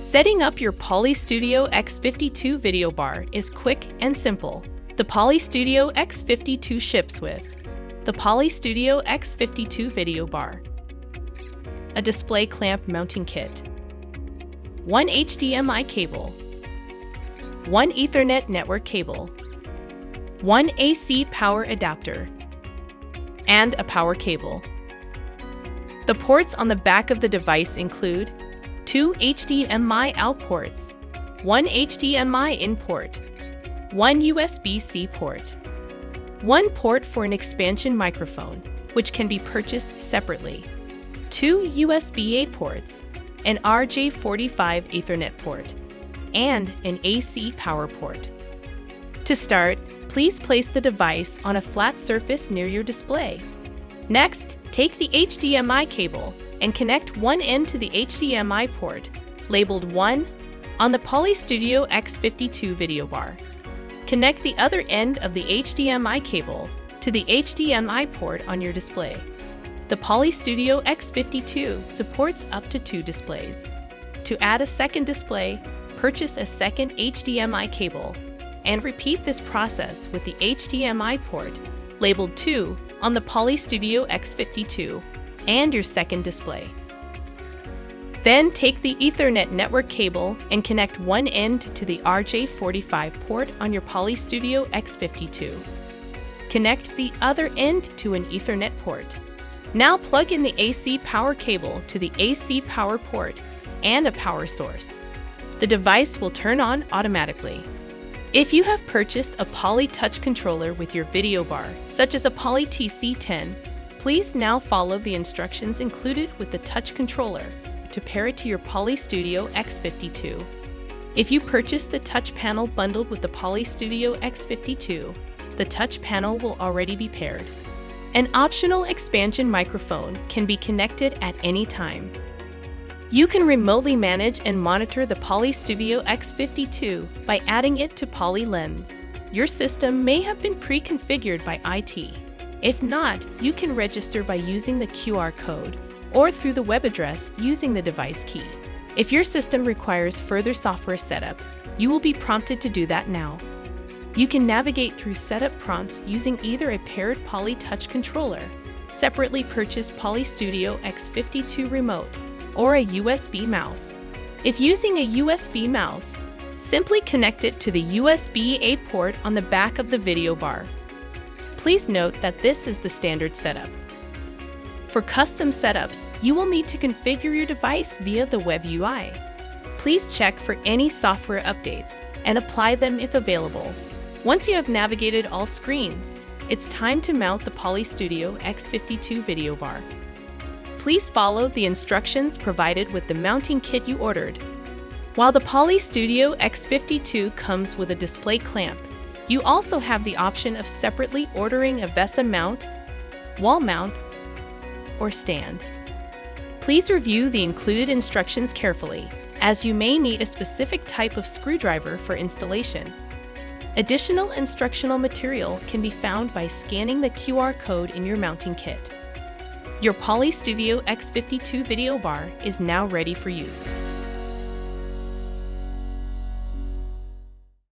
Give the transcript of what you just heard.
Setting up your Poly Studio X52 video bar is quick and simple. The Poly Studio X52 ships with the Poly Studio X52 video bar, a display clamp mounting kit, one HDMI cable, one Ethernet network cable, one AC power adapter, and a power cable. The ports on the back of the device include two HDMI out ports, one HDMI in port, one USB-C port, one port for an expansion microphone, which can be purchased separately, two USB-A ports, an RJ45 Ethernet port, and an AC power port. To start, please place the device on a flat surface near your display. Next, take the HDMI cable and connect one end to the HDMI port, labeled 1, on the Poly Studio X52 video bar. Connect the other end of the HDMI cable to the HDMI port on your display. The Poly Studio X52 supports up to 2 displays. To add a second display, purchase a second HDMI cable and repeat this process with the HDMI port labeled 2 on the Poly Studio X52 and your second display. Then take the Ethernet network cable and connect one end to the RJ45 port on your Poly Studio X52. Connect the other end to an Ethernet port. Now plug in the AC power cable to the AC power port and a power source. The device will turn on automatically. If you have purchased a Poly touch controller with your video bar, such as a Poly TC10, please now follow the instructions included with the touch controller to pair it to your Poly Studio X52. If you purchase the touch panel bundled with the Poly Studio X52, the touch panel will already be paired. An optional expansion microphone can be connected at any time. You can remotely manage and monitor the Poly Studio X52 by adding it to Poly Lens. Your system may have been pre-configured by IT. If not, you can register by using the QR code or through the web address using the device key. If your system requires further software setup, you will be prompted to do that now. You can navigate through setup prompts using either a paired Poly touch controller, separately purchased Poly Studio X52 remote, or a USB mouse. If using a USB mouse, simply connect it to the USB-A port on the back of the video bar. Please note that this is the standard setup. For custom setups, you will need to configure your device via the web UI. Please check for any software updates and apply them if available. Once you have navigated all screens, it's time to mount the Poly Studio X52 video bar. Please follow the instructions provided with the mounting kit you ordered. While the Poly Studio X52 comes with a display clamp, you also have the option of separately ordering a VESA mount, wall mount, or stand. Please review the included instructions carefully, as you may need a specific type of screwdriver for installation. Additional instructional material can be found by scanning the QR code in your mounting kit. Your Poly Studio X52 video bar is now ready for use.